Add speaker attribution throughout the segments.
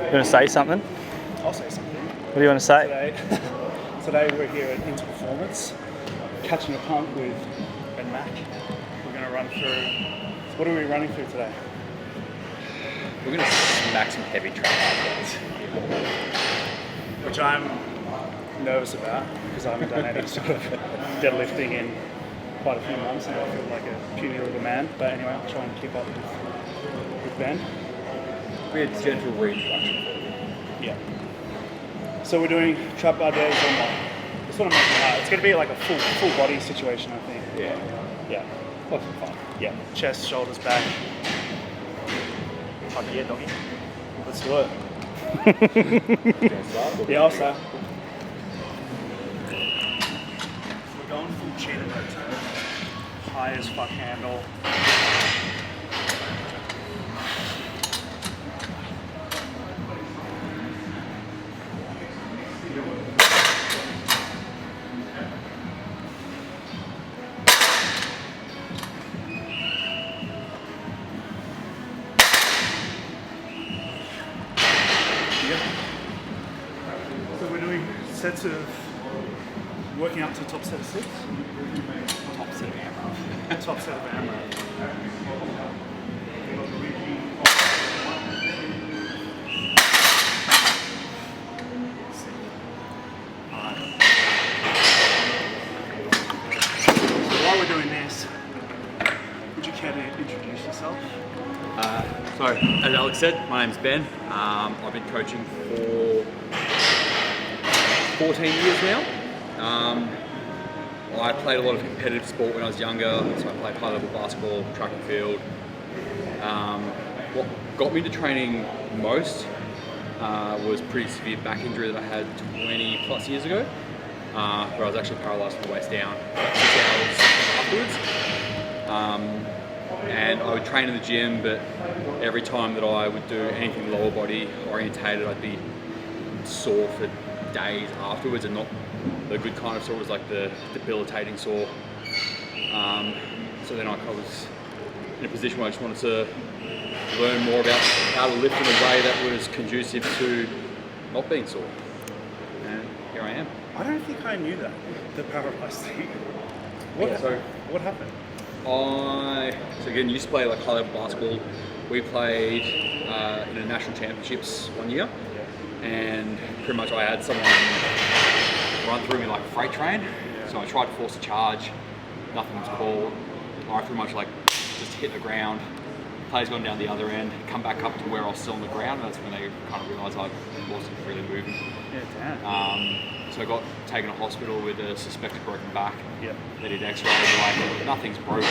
Speaker 1: You want to say something?
Speaker 2: I'll say something.
Speaker 1: What do you want to say?
Speaker 2: Today we're here at In2 Performance, catching a pump with Ben Machar. We're going to run through. What are we running through today?
Speaker 3: We're going to smack some heavy track outputs,
Speaker 2: which I'm nervous about because I haven't done any sort of deadlifting in quite a few months and I feel like a puny little man. But anyway, I'll try and keep up with Ben.
Speaker 3: We had gentle reintroduction.
Speaker 2: Yeah. So we're doing trap bar days on what? It's what I'm making out. It's going to be like a full body situation, I think. Yeah.
Speaker 3: Lots of fun.
Speaker 2: Yeah. Chest, shoulders, back. Yeah, doggy. Let's do it. Yeah, I'll start. We're going full cheetah rotate. High as fuck handle. So we're doing sets of working up to top set of 6.
Speaker 3: Top set of AMRAP.
Speaker 2: Top set of AMRAP. So while we're doing this, would you care to introduce yourself?
Speaker 3: So, as Alex said, my name's Ben. I've been coaching for 14 years now. I played a lot of competitive sport when I was younger, so I played high-level basketball, track and field. What got me into training most was pretty severe back injury that I had 20 plus years ago, where I was actually paralysed from the waist down about 6 hours afterwards. And I would train in the gym, but every time that I would do anything lower body orientated, I'd be sore for days afterwards, and not the good kind of sore. It was like the debilitating sore. So then I was in a position where I just wanted to learn more about how to lift in a way that was conducive to not being sore. And here I am.
Speaker 2: I don't think I knew that, the paralysed thing. What happened?
Speaker 3: So again, used to play like high-level basketball. We played in the national championships one year, and pretty much I had someone run through me like a freight train. So I tried to force a charge, nothing was called. I pretty much like just hit the ground. Players gone down the other end, come back up to where I was still on the ground, and that's when they kind of realised I wasn't really moving.
Speaker 2: Yeah, damn.
Speaker 3: So I got taken to hospital with a suspected broken back.
Speaker 2: Yep.
Speaker 3: They did x-rays, like nothing's broken.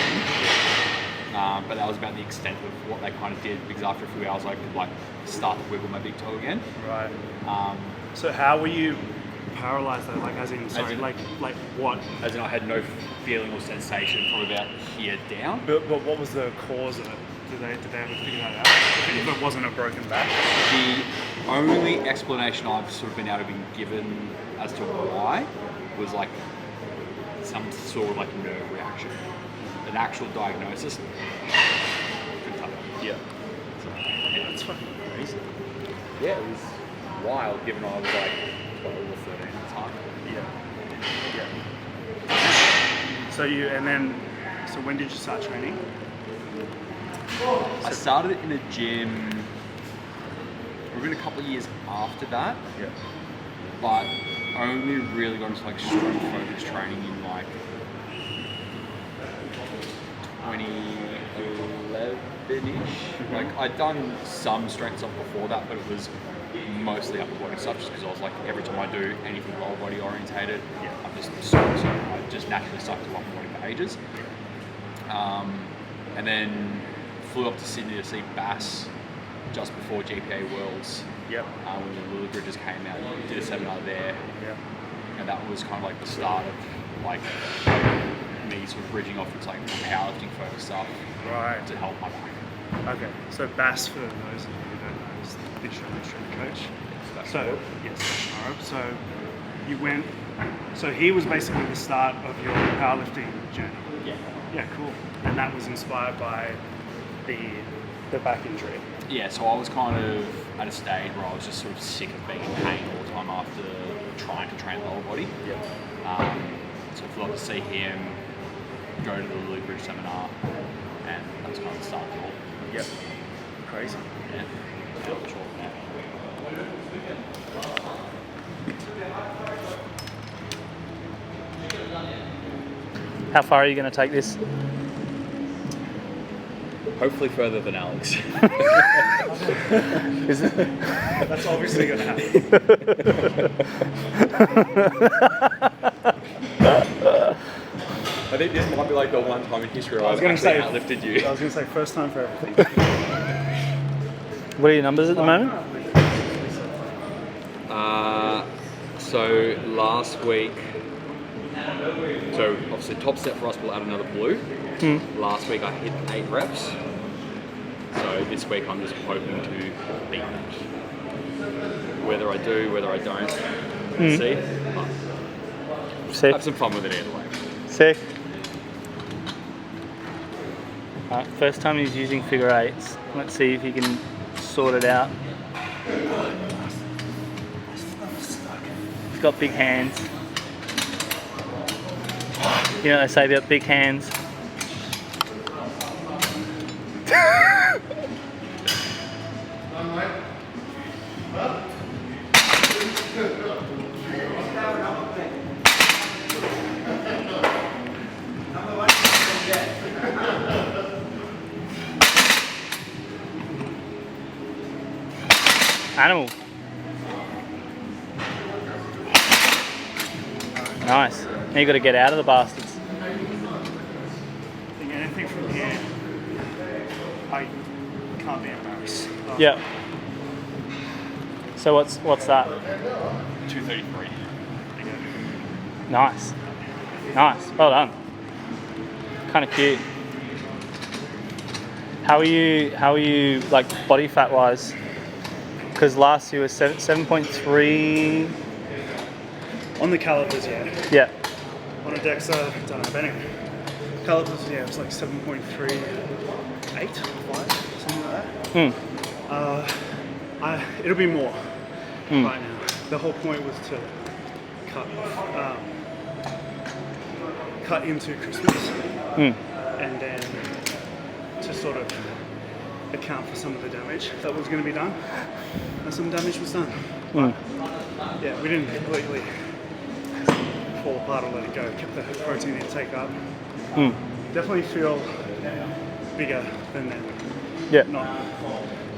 Speaker 3: But that was about the extent of what they kind of did, because after a few hours I could like start to wiggle my big toe again.
Speaker 2: Right. So how were you paralysed though? Like as in like what?
Speaker 3: As in I had no feeling or sensation from about here down.
Speaker 2: But what was the cause of it? Did they ever figure that out? If it wasn't a broken back?
Speaker 3: The only explanation I've sort of been able to be given as to why was like some sort of like nerve reaction. An actual diagnosis. Couldn't tell you.
Speaker 2: Yeah.
Speaker 3: So, yeah.
Speaker 2: That's fucking crazy.
Speaker 3: Yeah, it was wild given I was like 12 or 13 at the time.
Speaker 2: Yeah. So when did you start training?
Speaker 3: I started in a gym within a couple of years after that.
Speaker 2: Yeah.
Speaker 3: But only really got into like strength focused training in like 2011-ish. Like I'd done some strength stuff before that, but it was mostly upper body stuff, just because I was like, every time I do anything lower body orientated, I'm just so I just naturally stuck to upper body for ages. And then flew up to Sydney to see Bass just before GPA Worlds.
Speaker 2: Yep.
Speaker 3: When the Lily Bridges came out, did a seminar there.
Speaker 2: Yeah.
Speaker 3: And that was kind of like the start of like me sort of bridging off into like powerlifting focused stuff.
Speaker 2: Right.
Speaker 3: To help my back.
Speaker 2: Okay. So Bass, for those of you who don't know, is the strength coach. So yes, AMRAP. So you went. So he was basically the start of your powerlifting journey.
Speaker 3: Yeah.
Speaker 2: Yeah, cool. And that was inspired by the the back injury.
Speaker 3: Yeah, so I was kind of at a stage where I was just sort of sick of being in pain all the time after trying to train lower body.
Speaker 2: Yeah.
Speaker 3: So I'd love to see him go to the Luke Bridge seminar, and that's kind of the start of it all.
Speaker 2: Yep. Crazy.
Speaker 3: Yeah. Sure. Yeah.
Speaker 1: How far are you going to take this?
Speaker 3: Hopefully further than Alex.
Speaker 1: Is it?
Speaker 2: That's obviously going to happen.
Speaker 3: I think this might be like the one time in history where
Speaker 2: I was going to say
Speaker 3: outlifted you.
Speaker 2: I was going to say first time for everything.
Speaker 1: What are your numbers at the moment?
Speaker 3: So last week, so obviously top set for us will add another blue. Last week I hit 8 reps. So this week I'm just hoping to beat that. Whether I do, whether I don't, see. But
Speaker 1: Sick.
Speaker 3: have some fun with it either way.
Speaker 1: Sick. Alright, first time he's using figure eights. Let's see if he can sort it out. He's got big hands. You know what they say about big hands? Animal. Nice. Now you got to get out of the bastards.
Speaker 2: I think anything from here, I can't be embarrassed.
Speaker 1: Yeah. So what's that?
Speaker 3: 233.
Speaker 1: Nice. Nice. Well done. Kind of cute. How are you like body fat wise? Because last year was 7.3.
Speaker 2: On the calipers, yeah.
Speaker 1: Yeah.
Speaker 2: On a DEXA, don't know, but anyway. Calipers, yeah, it was like 7.38, 5, something like that. It'll be more right now. The whole point was to cut into Christmas, and then to sort of account for some of the damage that was going to be done, and some damage was done. But, yeah, we didn't completely fall apart or let it go. Kept the protein intake up. Definitely feel bigger than then.
Speaker 1: Yeah.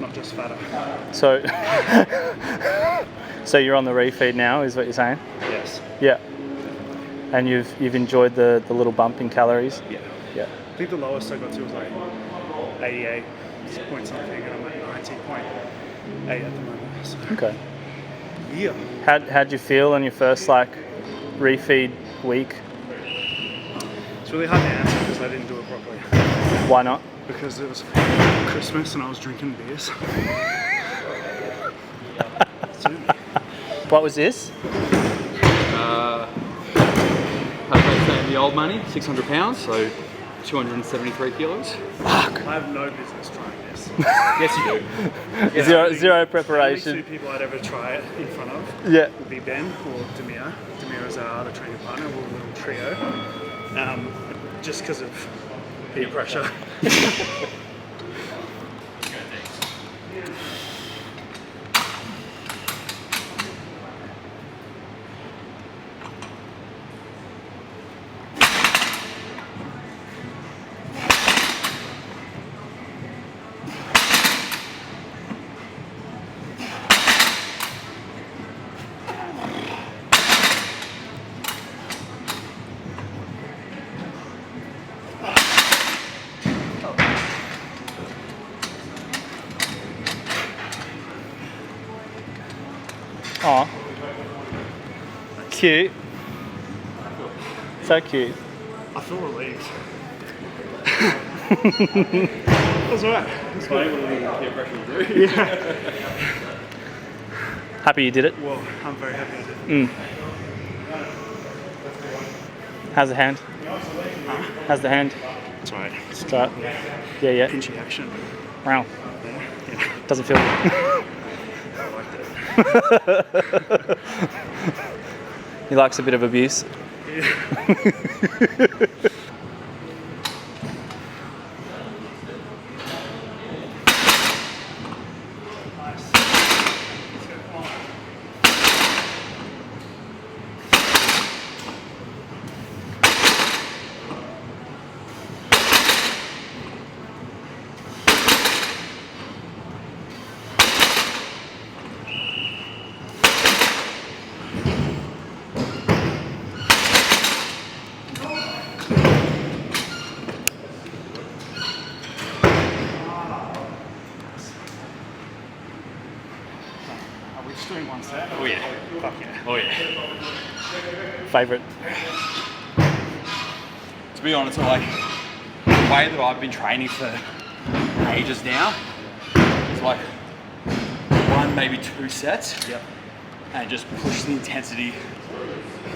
Speaker 2: Not just fatter.
Speaker 1: So, so you're on the refeed now, is what you're saying?
Speaker 2: Yes.
Speaker 1: Yeah. And you've enjoyed the little bump in calories?
Speaker 2: Yeah.
Speaker 1: Yeah.
Speaker 2: I think the lowest I got to was like 88 point something, and I'm at 90.8 at the moment. So.
Speaker 1: Okay.
Speaker 2: Yeah.
Speaker 1: How'd you feel on your first like refeed week?
Speaker 2: It's really hard to answer because I didn't do it properly.
Speaker 1: Why not?
Speaker 2: Because it was Christmas and I was drinking beers.
Speaker 1: What was this?
Speaker 3: How do they say in the old money? 600 pounds, so 273 kilos.
Speaker 1: Fuck.
Speaker 2: I have no business trying this.
Speaker 3: Yes, you do.
Speaker 1: Zero
Speaker 2: The
Speaker 1: preparation.
Speaker 2: only 2 people I'd ever try it in front of
Speaker 1: Yeah.
Speaker 2: would be Ben or Demir. Demir is our other training partner. We're a little trio. Just because of peer pressure.
Speaker 1: Aw. Cute. So cute.
Speaker 2: I feel relieved. That's alright. That's
Speaker 3: Funny
Speaker 2: good.
Speaker 3: what a little peer pressure will do.
Speaker 2: Yeah.
Speaker 1: Happy you did it?
Speaker 2: Well, I'm very happy I did.
Speaker 1: How's the hand? How's the hand?
Speaker 2: That's right.
Speaker 1: Start. Yeah, yeah.
Speaker 2: Pinchy action.
Speaker 1: Wow.
Speaker 2: Yeah.
Speaker 1: Doesn't feel good. He likes a bit of abuse.
Speaker 2: Are we just doing one set?
Speaker 3: Oh yeah.
Speaker 2: Fuck yeah.
Speaker 3: Oh yeah.
Speaker 1: Favorite.
Speaker 3: To be honest, like the way that I've been training for ages now is like 1, maybe 2 sets.
Speaker 2: Yep.
Speaker 3: And just push the intensity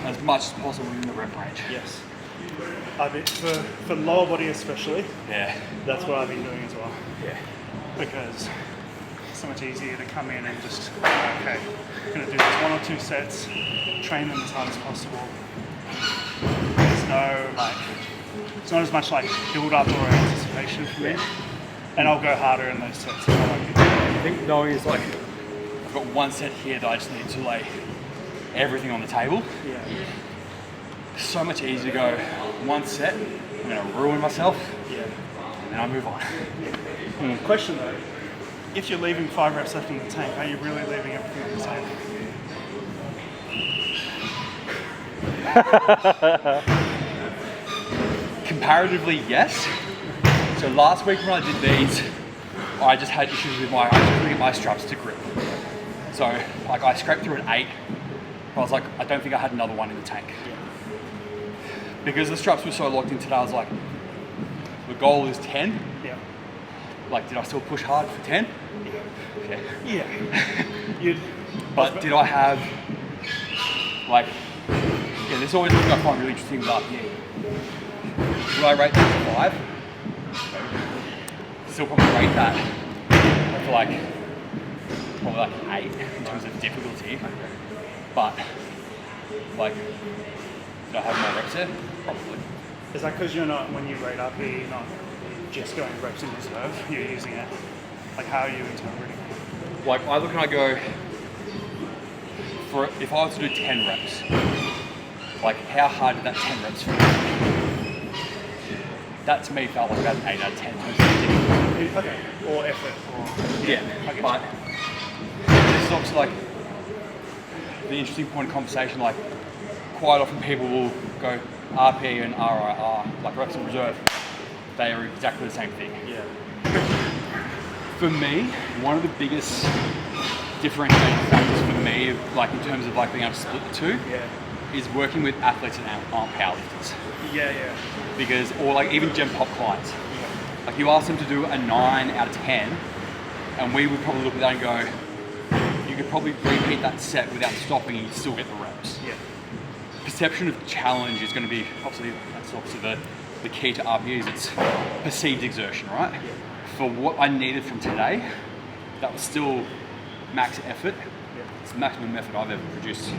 Speaker 3: as much as possible in the rep range.
Speaker 2: Yes. I've been, for lower body especially,
Speaker 3: Yeah.
Speaker 2: that's what I've been doing as well.
Speaker 3: Yeah.
Speaker 2: Because it's so much easier to come in and just, okay, I'm gonna do this 1 or 2 sets, train them as hard as possible. There's no like, it's not as much like build up or anticipation for me. And I'll go harder in those sets if I like it.
Speaker 3: I think knowing is like, I've got 1 set here that I just need to lay everything on the table.
Speaker 2: Yeah.
Speaker 3: So much easier to go 1 set, I'm gonna ruin myself,
Speaker 2: Yeah.
Speaker 3: and then I move on.
Speaker 2: Question though, if you're leaving 5 reps left in the tank, are you really leaving everything on the table?
Speaker 3: Comparatively, yes. So last week when I did these, I just had issues with I just couldn't get my straps to grip. So like I scraped through an 8, I was like, I don't think I had another one in the tank. Because the straps were so locked in today, I was like, the goal is 10.
Speaker 2: Yeah.
Speaker 3: Like, did I still push hard for 10? Yeah.
Speaker 2: Yeah. You'd,
Speaker 3: But did I have, like, yeah, this is always something I find really interesting with RPE. Would I rate that for 5? Still probably rate that for like, probably like 8 in terms of difficulty. But, like, did I have more reps there? Probably.
Speaker 2: is that because you're not, when you rate up here, you're not just going reps in reserve, you're using it, like how are you interpreting it?
Speaker 3: Like, I look and I go, for if I was to do 10 reps, like how hard did that 10 reps feel? That to me felt like about an 8 out of 10.
Speaker 2: Okay, or effort, or...
Speaker 3: Yeah,
Speaker 2: I get
Speaker 3: but this is obviously like the interesting point of conversation. Like, quite often people will go RP and RIR, like reps in reserve. They are exactly the same thing.
Speaker 2: Yeah.
Speaker 3: For me, one of the biggest differentiating factors for me, like in terms of like being able to split the two,
Speaker 2: Yeah.
Speaker 3: is working with athletes and aren't powerlifters.
Speaker 2: Yeah, yeah.
Speaker 3: Because, or like even Gen Pop clients, like you ask them to do a 9 out of 10, and we would probably look at that and go, you could probably repeat that set without stopping and you still get the reps.
Speaker 2: Yeah.
Speaker 3: Perception of challenge is going to be, obviously, that's obviously the key to RPE is it's perceived exertion, right?
Speaker 2: Yeah.
Speaker 3: For what I needed from today, that was still max effort.
Speaker 2: Yeah.
Speaker 3: It's the maximum effort I've ever produced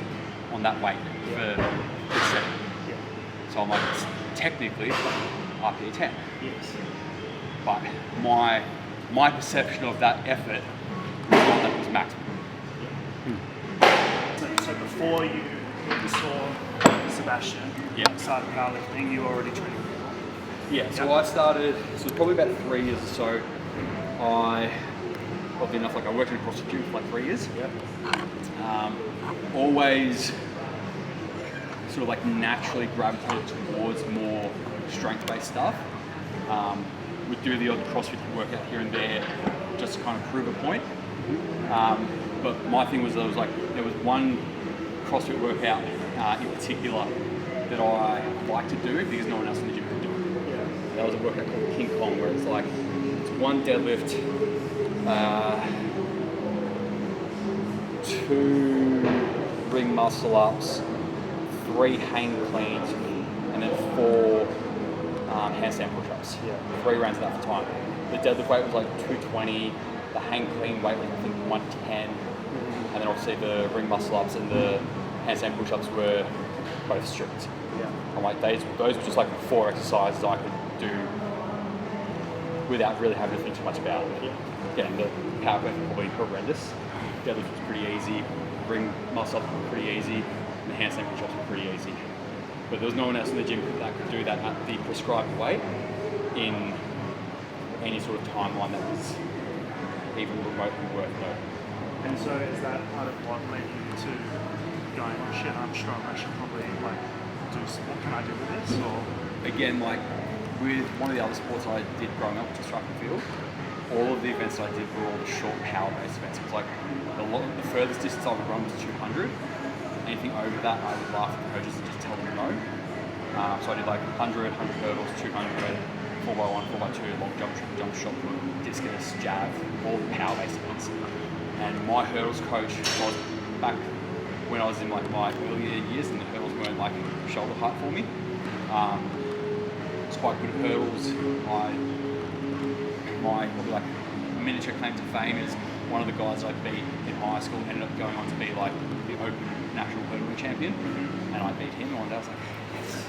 Speaker 3: on that weight for this set.
Speaker 2: Yeah.
Speaker 3: So I'm like, it's technically RPE 10.
Speaker 2: Yes.
Speaker 3: But my perception of that effort was not that it was maximum.
Speaker 2: So before you saw Sebastian,
Speaker 3: Yeah.
Speaker 2: started powerlifting, you were already training people.
Speaker 3: Yeah, so I started, so it was probably about 3 years or so. Oddly enough, like I worked in a CrossFit gym for like 3 years.
Speaker 2: Yep.
Speaker 3: Always sort of like naturally gravitated towards more strength-based stuff. Would do the odd CrossFit workout here and there just to kind of prove a point. But my thing was there was one CrossFit workout in particular that I like to do because no one else in the gym could do it.
Speaker 2: Yeah.
Speaker 3: That was a workout called King Kong, where it's like it's 1 deadlift, 2 ring muscle ups, 3 hang cleans, and then 4 handstand push-ups.
Speaker 1: Yeah.
Speaker 3: 3 rounds of that for time. The deadlift weight was like 220. The hang clean weight was I think 110. And then obviously the ring muscle ups and the handstand push-ups were both strict.
Speaker 1: Yeah.
Speaker 3: And like those were just like 4 exercises I could do without really having to think too much about it. Yeah, and the power clean was probably horrendous. Deadlift was pretty easy. Ring muscle ups were pretty easy. And the handstand push-ups were pretty easy. But there was no one else in the gym that could do that at the prescribed weight in any sort of timeline that was even remotely worth noting.
Speaker 2: And so is that part of what led you to going, shit, I'm strong, I should probably like do what can I do with this? Or
Speaker 3: Again, like with one of the other sports I did growing up, which was track and field, all of the events that I did were all the short power-based events. It was like the furthest distance I would run was 200. Anything over that, I would laugh at the coaches and just tell them no. So I did like 100 hurdles, 200, 4x1, 4x2, long jump, shot put, discus, jab, all the power-based events. And my hurdles coach was back when I was in like my earlier years, and the hurdles weren't like shoulder height for me. It's quite good at hurdles. My probably like miniature claim to fame is one of the guys I beat in high school ended up going on to be like the open national hurdling champion, and I beat him. And one day I was like, yes.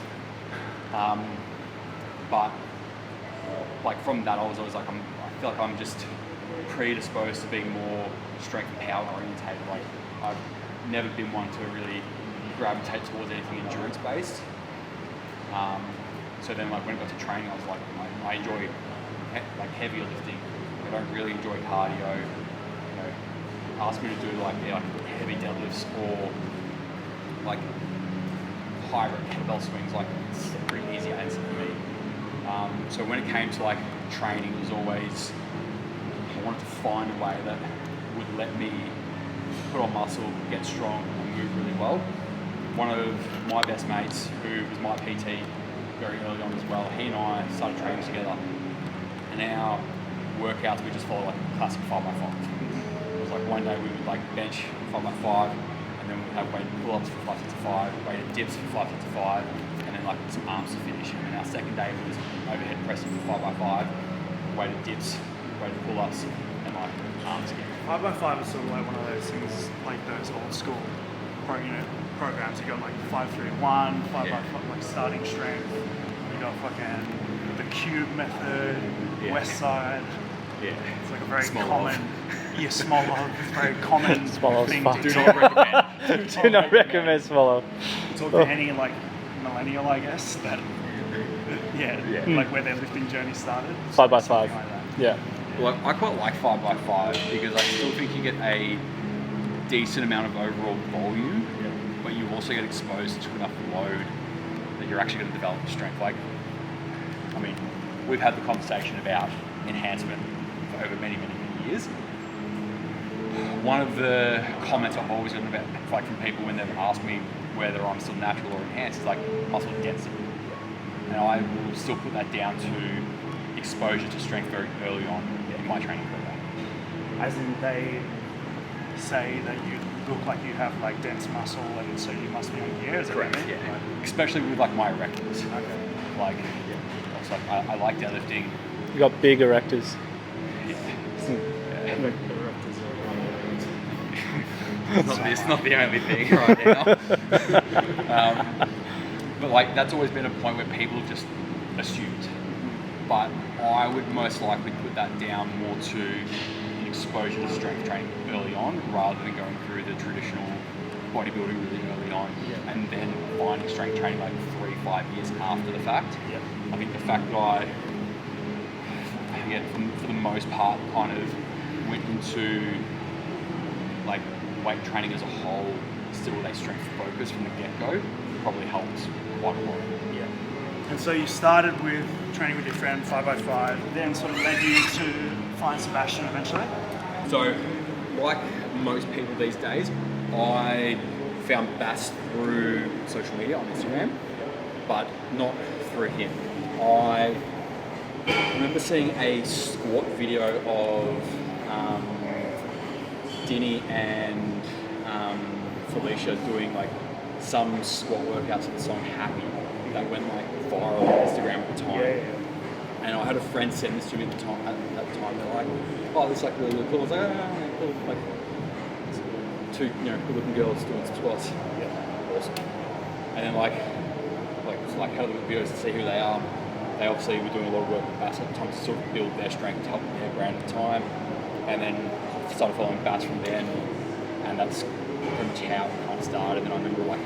Speaker 3: But like from that, I was always like, I feel like I'm just predisposed to being more strength and power orientated. Like I've never been one to really gravitate towards anything endurance based. So then, like when it got to training, I was like, I enjoy like heavier lifting. I don't really enjoy cardio. You know, ask me to do like heavy deadlifts or like high rep kettlebell swings. Like it's a pretty easy answer for me. So when it came to like training, it was always I wanted to find a way that would let me put on muscle, get strong, and move really well. One of my best mates, who was my PT very early on as well, he and I started training together. And our workouts, we just follow like a classic 5x5. It was like one day we would like bench 5x5, and then we'd have weighted pull-ups for 5 sets of 5, weighted dips for 5 sets of 5, and then like some arms to finish. And then our second day was overhead pressing for 5x5, weighted dips, weighted pull-ups, and like arms again.
Speaker 2: 5x5 is sort of like one of those things, like those old school programs. You got like 5-3-1, 5x5, like starting strength. You got fucking the cube method, West Side.
Speaker 3: Yeah.
Speaker 2: It's like a very
Speaker 3: Small
Speaker 2: common, small log, very common thing to do.
Speaker 3: Do not recommend.
Speaker 1: Do not recommend swallow.
Speaker 2: Talk to any like millennial, I guess, that like where their lifting journey started.
Speaker 1: 5x5.
Speaker 2: Something like that.
Speaker 1: Yeah.
Speaker 3: Well, I quite like 5x5 because I still think you get a decent amount of overall volume, but you also get exposed to enough load that you're actually going to develop strength. Like, I mean, we've had the conversation about enhancement for over many years. One of the comments I've always gotten about, like from people when they've asked me whether I'm still natural or enhanced, is like muscle density. And I will still put that down to exposure to strength very early on in my training program.
Speaker 2: As in they say that you look like you have like dense muscle, and so you must be on gear. Is that
Speaker 3: Correct.
Speaker 2: what I mean?
Speaker 3: Yeah. Especially with like my erectors.
Speaker 2: Okay.
Speaker 3: Like, also, I like deadlifting.
Speaker 1: You got big erectors.
Speaker 3: It's not the only thing right now. But like that's always been a point where people have just assumed. But I would most likely put that down more to exposure to strength training early on, rather than going through the traditional bodybuilding really early on, and then finding strength training like 3-5 years after the fact.
Speaker 2: Yeah.
Speaker 3: I think the fact that I, for the most part, kind of went into like weight training as a whole, still with a strength focus from the get-go, probably helps quite a lot.
Speaker 2: Yeah. And so you started with training with your friend 5x5, then sort of led you to find Sebastian eventually?
Speaker 3: So, like most people these days, I found Bass through social media on Instagram, but not through him. I remember seeing a squat video of Dinny and Felicia doing like some squat workouts to the song Happy. that went like viral on Instagram at the time.
Speaker 2: Yeah.
Speaker 3: And I had a friend send this to me at the time. They're like, "Oh, this is like really cool." I was like, "Oh, cool." Like two, good-looking girls doing some squats.
Speaker 2: Yeah.
Speaker 3: Awesome. And then like it's like how the videos to see who they are. They obviously were doing a lot of work with Bass at the time to sort of build their strength, to help their brand at the time. And then started following Bass from then, and that's pretty much how it kind of started. And I remember like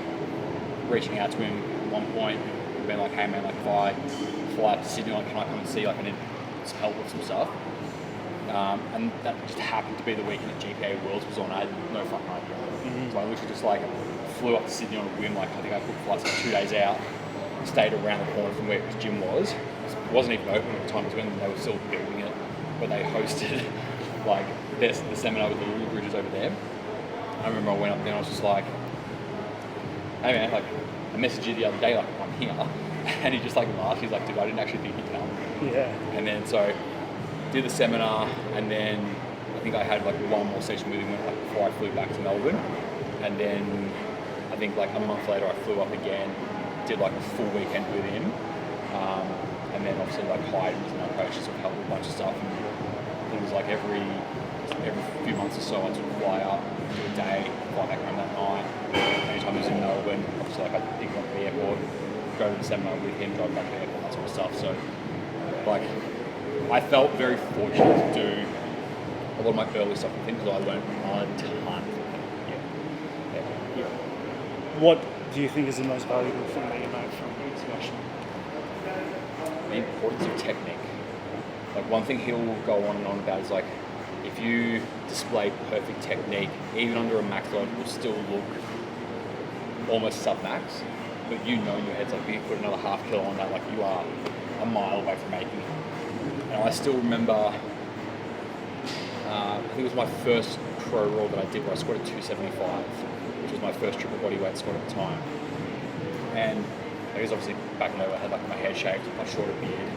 Speaker 3: reaching out to him at one point and being like, "Hey man, like if I fly up to Sydney, like can I come and see? Like I need some help with some stuff." And that just happened to be the weekend that GPA Worlds was on. I had no fucking idea. So I literally just like flew up to Sydney on a whim. Like I think I booked flights like 2 days out, stayed around the corner from where his gym was. It wasn't even open at the time. It was when they were still building it, but they hosted like the seminar with the little bridges over there. I remember I went up there and I was just like, "Hey man, like I messaged you the other day, like I'm here," and he just like laughed. He's like, "Dude, I didn't actually think you'd come."
Speaker 2: Yeah.
Speaker 3: And then so did the seminar, and then I think I had like one more session with him before I flew back to Melbourne. And then I think like a month later I flew up again, did like a full weekend with him, and then obviously like hired him as my coach to sort of help with a bunch of stuff. And it was like every few months or so I'd sort of fly up, do a day, fly back home that night. Anytime he was in Melbourne, obviously like I'd pick him up at the airport, go to the seminar with him, drive back to the airport, that sort of stuff. So like I felt very fortunate to do a lot of my early stuff with him because I learned a ton.
Speaker 2: Yeah. What do you think is the most valuable thing that you know from discussion?
Speaker 3: The importance of technique. Like one thing he'll go on and on about is like, if you display perfect technique, even under a max load, it will still look almost sub-max, but you know in your head's like, if you put another half kilo on that, like you are a mile away from making it. And I still remember, I think it was my first pro roll that I did where I squatted 275, which was my first triple body weight squat at the time. And I was obviously back in the day I had like my hair shaved, my shorter beard,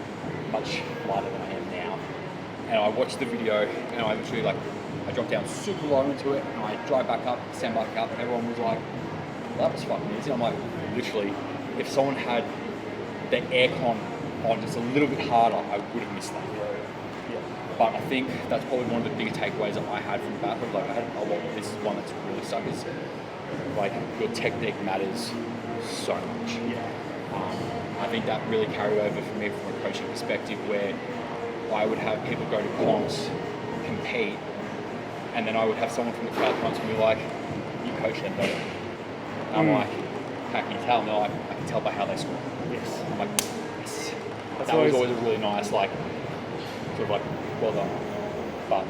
Speaker 3: much lighter than I am now. And I watched the video and I literally like, I dropped down super low into it and I drive back up, stand back up, and everyone was like, well, that was fucking easy. I'm like, literally, if someone had the aircon on just a little bit harder, I would have missed that.
Speaker 2: Yeah.
Speaker 3: But I think that's probably one of the biggest takeaways that I had from Brotherhood. Like I had a lot, this is one that's really stuck, is like your technique matters so much.
Speaker 2: Yeah.
Speaker 3: I think that really carried over for me from a coaching perspective where I would have people go to comps, compete, and then I would have someone from the crowd come up to me like, "You coach them, don't you?" And I'm like, "How can you tell?" And they're like, "I can tell by how they score."
Speaker 2: Yes.
Speaker 3: I'm like, yes.
Speaker 2: That's
Speaker 3: That was always a really nice, like, sort of like, well done. But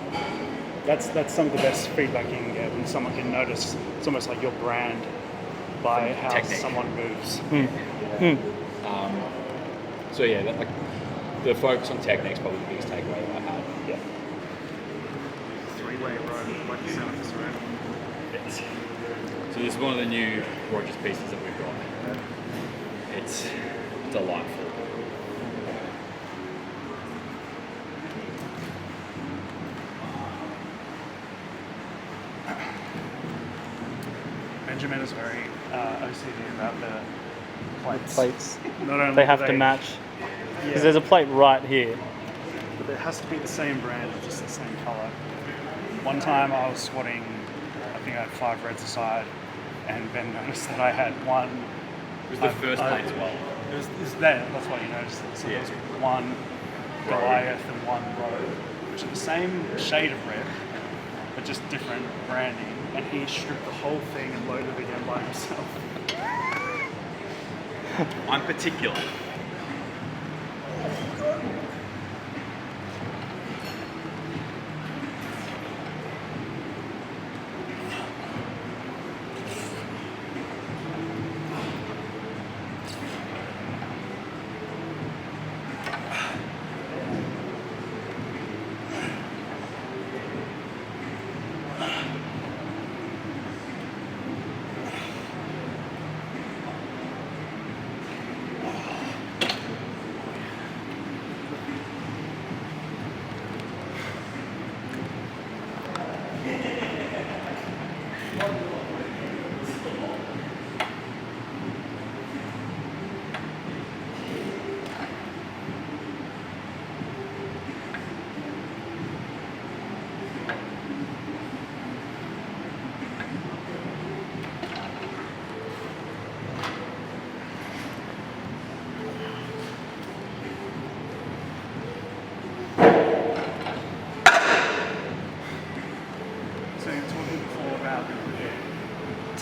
Speaker 2: That's some of the best feedback you can get when someone can notice. It's almost like your brand by how
Speaker 3: technique.
Speaker 2: someone moves.
Speaker 3: So yeah, like the focus on technique is probably the biggest takeaway that I had.
Speaker 2: Yeah.
Speaker 4: Three-way row, what do you sound this row?
Speaker 3: So this is one of the new Rogers pieces that we've got. It's delightful.
Speaker 2: Benjamin is very OCD about the plates.
Speaker 1: Plates.
Speaker 2: Not only
Speaker 1: They
Speaker 2: do
Speaker 1: have to match.
Speaker 2: Yeah,
Speaker 1: Because there's a plate right here.
Speaker 2: but it has to be the same brand, just the same color. One time I was squatting, I think I had 5 reds aside, and Ben noticed that I had one.
Speaker 3: It was the first plate as well.
Speaker 2: It was there, that's why you noticed it. So
Speaker 3: Yeah.
Speaker 2: there was one Goliath and one Road, which are the same shade of red, but just different branding. And he stripped the whole thing and loaded it again by himself.
Speaker 3: I'm particular.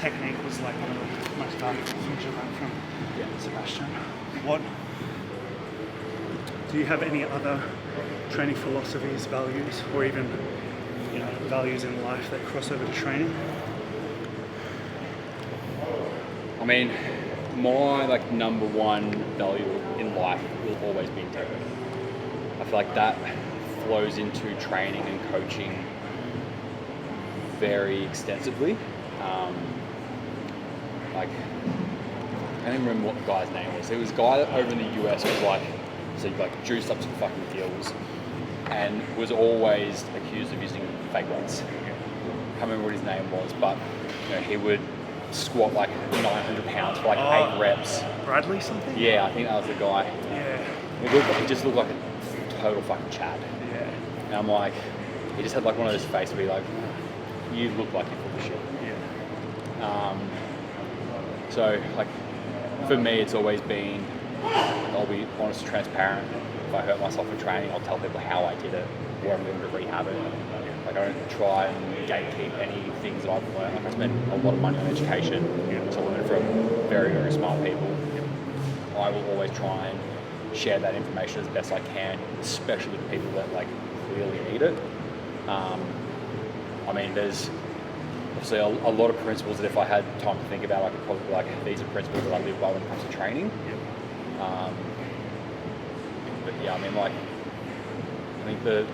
Speaker 2: technique was like one of the most valuable things you learned from Sebastian. What do you have any other training philosophies, values, or even values in life that cross over to training?
Speaker 3: I mean, my like number one value in life will always be integrity. I feel like that flows into training and coaching very extensively. Like, I can't even remember what the guy's name was. It was a guy that over in the US was like juiced up to the fucking gills and was always accused of using fake weights. I can't remember what his name was, but he would squat like 900 pounds for like 8 reps.
Speaker 2: Bradley something?
Speaker 3: Yeah, I think that was the guy.
Speaker 2: Yeah.
Speaker 3: He just looked like a total fucking Chad.
Speaker 2: Yeah.
Speaker 3: And I'm like, he just had like one of those faces where you're like, you look like you're full of shit.
Speaker 2: Yeah.
Speaker 3: So like, for me, it's always been, I'll be honest and transparent. If I hurt myself in training, I'll tell people how I did it, or I'm going to rehab it. Like, I don't try and gatekeep any things that I've learned. Like, I spend a lot of money on education, so I learn from very, very smart people. I will always try and share that information as best I can, especially with people that like clearly need it. I mean, there's obviously a lot of principles that if I had time to think about, I could probably be like, these are principles that I live by when it comes to training. But yeah, I mean, like, I think the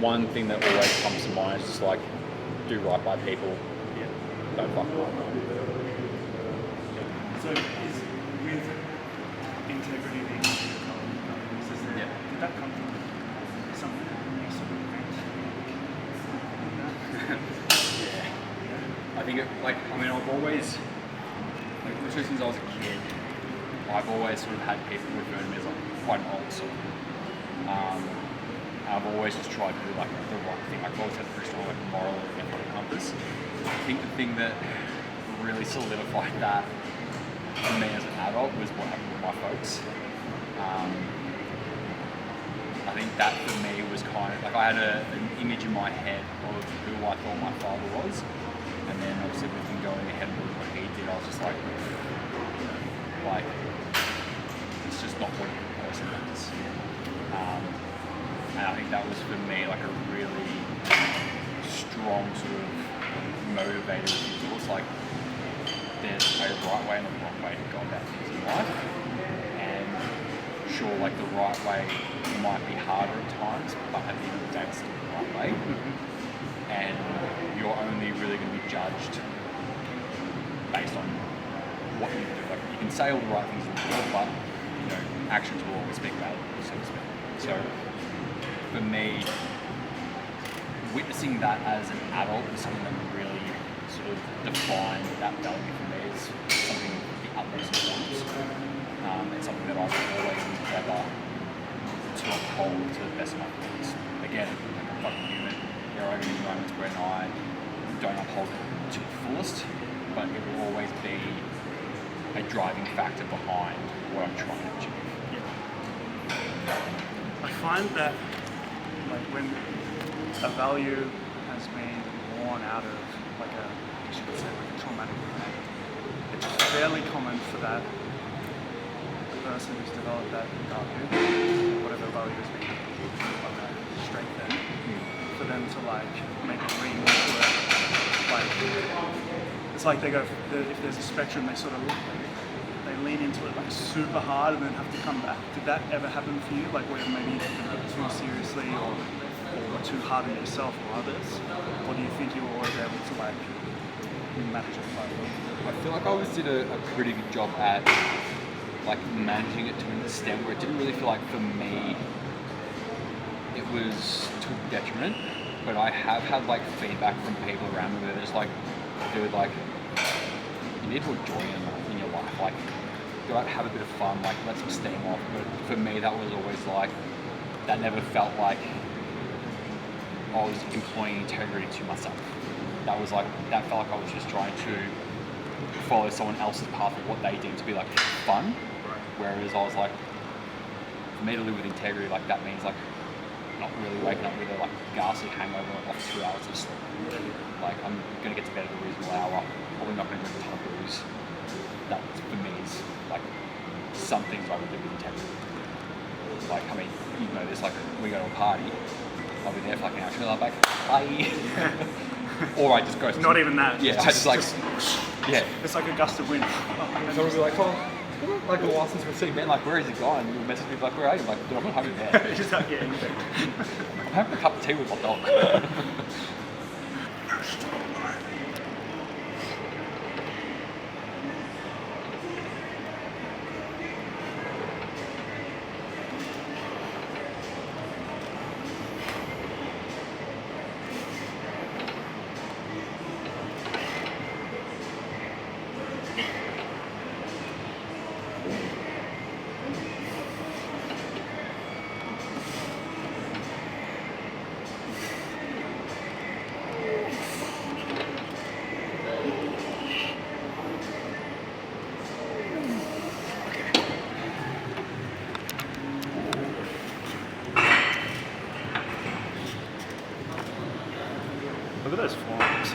Speaker 3: one thing that always comes to mind is just like, do right by people. Don't fuck them up.
Speaker 2: So is with integrity being one of your values, did that come from something you sort of
Speaker 3: I think I've always, like, especially since I was a kid, I've always sort of had people refer to me as like quite an old soul. I've always just tried to do like the right thing. I've always had a pretty strong like moral and ethical compass. I think the thing that really solidified that for me as an adult was what happened with my folks. I think that for me was kind of like, I had an image in my head of who I thought my father was, and then obviously with him going ahead with what he did, I was just like it's just not what a person does. And I think that was for me like a really strong sort of motivator. It was like, there's a right way and a wrong way to go about things in life, and sure, like the right way might be harder at times, but at the end of the day it's still the right way. And you're only really going to be judged based on what you do. Like, you can say all the right things in the world, but actions will always speak about it, so to speak. So for me, witnessing that as an adult was something that really sort of defined that value for me as something of the utmost importance. And something that I will always endeavour to uphold to the best of my abilities. Again, like I'm fucking human. There are going to be moments when I don't uphold it to the fullest, but it will always be a driving factor behind what I'm trying to achieve.
Speaker 2: I find that like when a value has been born out of like a traumatic event, it's fairly common for that person who's developed that value, whatever value has been strengthened, for them to like make a lean into it. Like, it's like they go, if there's a spectrum, they sort of they lean into it like super hard and then have to come back. Did that ever happen for you? Like where maybe you took it too seriously or too hard on yourself or others? Or do you think you were always able to like manage it quite well?
Speaker 3: I feel like I always did a pretty good job at like managing it to an extent where it didn't really feel like for me it was to a detriment, but I have had like feedback from people around me where they're just like, dude, like you need to enjoy it in your life, like go out, have a bit of fun, like let some steam off. But for me that was always like, that never felt like I was employing integrity to myself. That was like, that felt like I was just trying to follow someone else's path of what they deemed to be like fun. Whereas I was like, for me to live with integrity, like that means like not really waking up with a like ghastly hangover off 2 hours of sleep. Like I'm gonna get to bed at a reasonable hour. Probably not gonna drink a ton of booze. That for me is like some things I would do with integrity. Like I mean, you know this. Like we go to a party, I'll be there for like an hour. I'll be like, bye. Or I just go.
Speaker 2: Not even that.
Speaker 3: Yeah, I just like. Yeah.
Speaker 2: It's like a gust of wind.
Speaker 3: So we'll be like, oh, like a while since we've seen Ben, like, where is he gone? And you'll message me, like, where are you? Like, dude, I'm not home there.
Speaker 2: It's just like, yeah,
Speaker 3: I'm having a cup of tea with my dog.
Speaker 2: Look at those forms.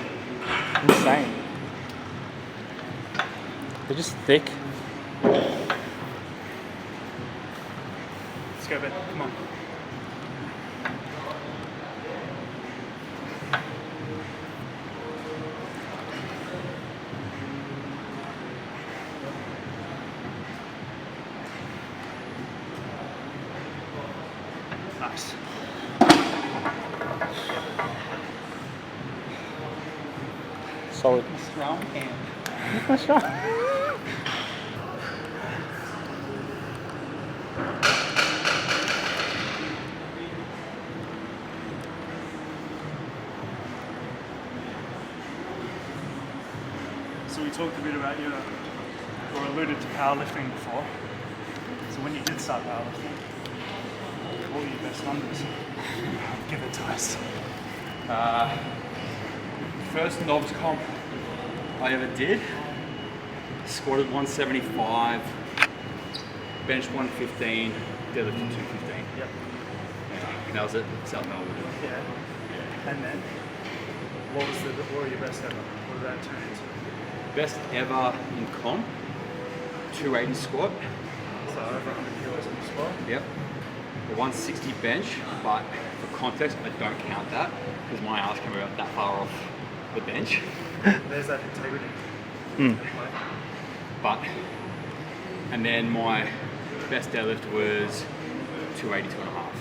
Speaker 1: Insane. They're just thick.
Speaker 2: Let's go, Ben. Come on. Nice.
Speaker 1: Solid.
Speaker 3: Strong hand.
Speaker 1: That's right.
Speaker 2: So we talked a bit about your, or alluded to powerlifting before. So when you did start powerlifting, what were your best numbers? Give it to us.
Speaker 3: First knobs comp I ever did, squatted 175, benched 115, deadlifted 215.
Speaker 2: Yep.
Speaker 3: And that was at South Melbourne.
Speaker 2: Yeah. And then, what were your best ever? What did that turn into?
Speaker 3: Best ever in comp, 280 squat.
Speaker 2: So over 100 kilos in the squat.
Speaker 3: Yep. A 160 bench, but for context, I don't count that because my ass came about that far off the bench.
Speaker 2: There's that integrity.
Speaker 3: But, and then my best deadlift was 282 and a half.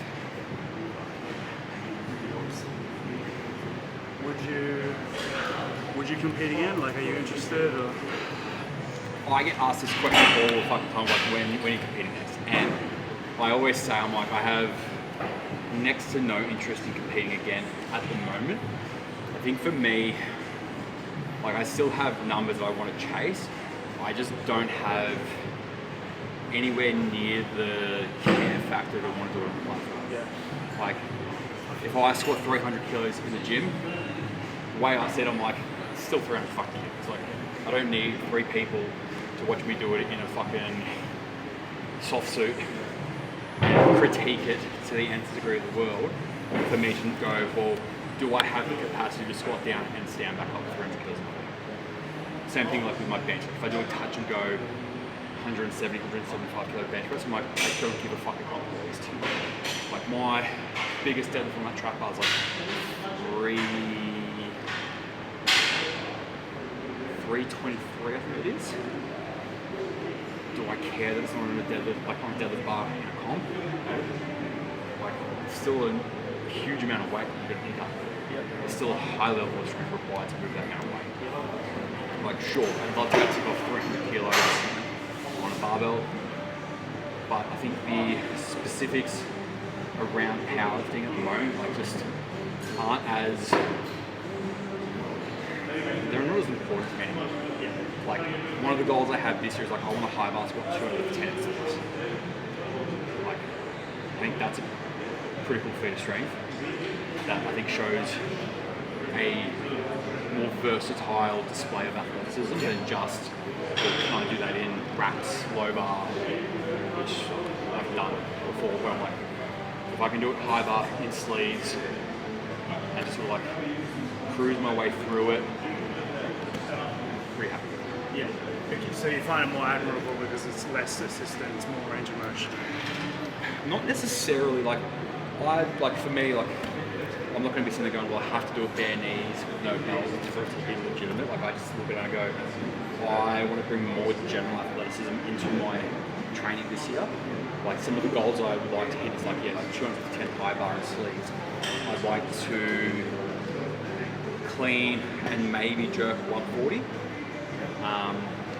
Speaker 2: Would you compete again? Like, are you interested? Or?
Speaker 3: I get asked this question all the fucking time, like when are you competing next? And I always say, I'm like, I have next to no interest in competing again at the moment. I think for me, like I still have numbers that I want to chase. I just don't have anywhere near the care factor to want to do it on the platform.
Speaker 2: Yeah.
Speaker 3: Like, if I squat 300 kilos in the gym, the way I said, I'm like, it's still 300 fucking kilos. It's like, I don't need 3 people to watch me do it in a fucking soft suit and critique it to the nth degree of the world for me to go, well, do I have the capacity to squat down and stand back up with 300 kilos? Same thing like with my bench. If I do a touch and go 170, 175 kilo bench press, I'm like, I don't give a fucking on the least. Like my biggest deadlift on that trap bar is like 323, I think it is. Do I care that it's not on a deadlift, like on a deadlift bar in a comp? Like, it's still a huge amount of weight that you're gonna pick up. There's still a high level of strength required to move that amount of weight. Like, sure, I'd love to go tick off 300 kilos on a barbell, but I think the specifics around powerlifting at the moment, like, just aren't as, they're not as important to me anymore. Like, one of the goals I have this year is like, I want to high bar squat 210 sets. Like, I think that's a critical feat of strength that I think shows a more versatile display of athleticism than just, well, can I do that in racks, low bar, which I've done before, where I'm like, if I can do it high bar in sleeves and just sort of like cruise my way through it, pretty happy.
Speaker 2: Yeah. So you find it more admirable because it's less assistance, more range of motion.
Speaker 3: Not necessarily like for me, like I'm not going to be sitting there going, well, I have to do a bare knees with no bells for it to be legitimate. Like I just look at it and I go, I want to bring more general athleticism into my training this year. Like some of the goals I would like to hit is like 210 high bar and sleeves. I'd like to clean and maybe jerk 140.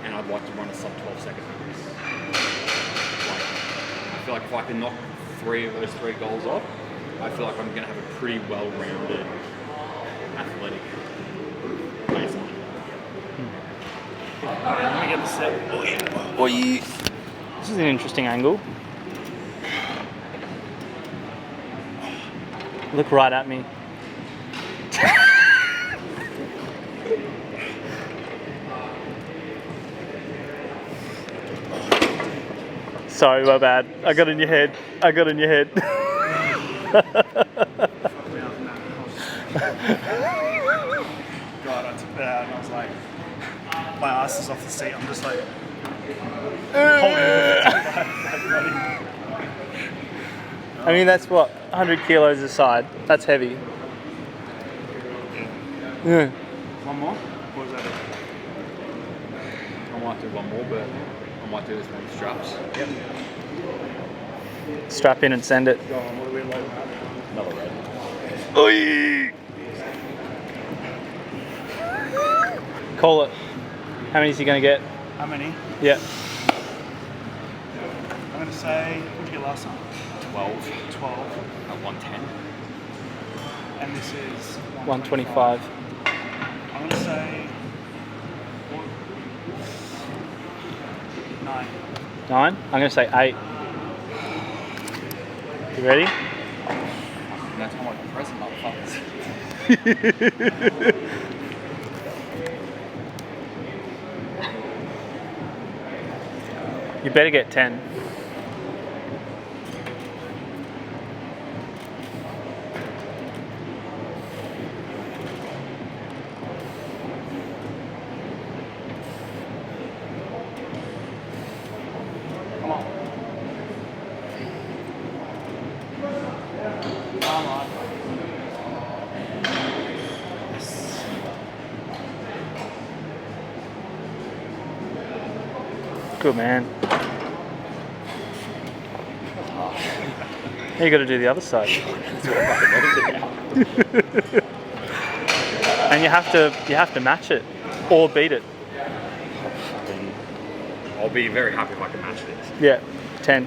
Speaker 3: And I'd like to run a sub 12 second race. Like, I feel like if I can knock 3 of those 3 goals off, I feel like I'm going to have a pretty well-rounded athletic baseline.
Speaker 2: Let me get the set.
Speaker 1: This is an interesting angle. Look right at me. Sorry, my bad. I got in your head.
Speaker 2: God, I took that out and I was like, my ass is off the seat. I'm just like holding it.
Speaker 1: I mean, that's what, 100 kilos aside. That's heavy. Yeah.
Speaker 2: One more? What was that?
Speaker 3: I might do one more, but I might do this one with straps.
Speaker 2: Yep.
Speaker 1: Strap in and send it.
Speaker 2: Go on, what are we loading up?
Speaker 3: Another red.
Speaker 1: Oi! Call it. How many is he going to get?
Speaker 2: How many?
Speaker 1: Yeah.
Speaker 2: I'm going to say, what did you get last time?
Speaker 3: 12
Speaker 2: 12.
Speaker 3: at 110.
Speaker 2: And this is
Speaker 1: 125.
Speaker 2: I'm going to say 9.
Speaker 1: 9? I'm going to say 8. You ready?
Speaker 3: That's how much present motherfuckers.
Speaker 1: You better get 10.
Speaker 2: Come on. Come on. Yes.
Speaker 1: Good man. Now you got to do the other side. And you have to match it or beat it.
Speaker 3: I'll be very happy if I can match this.
Speaker 1: Yeah, 10.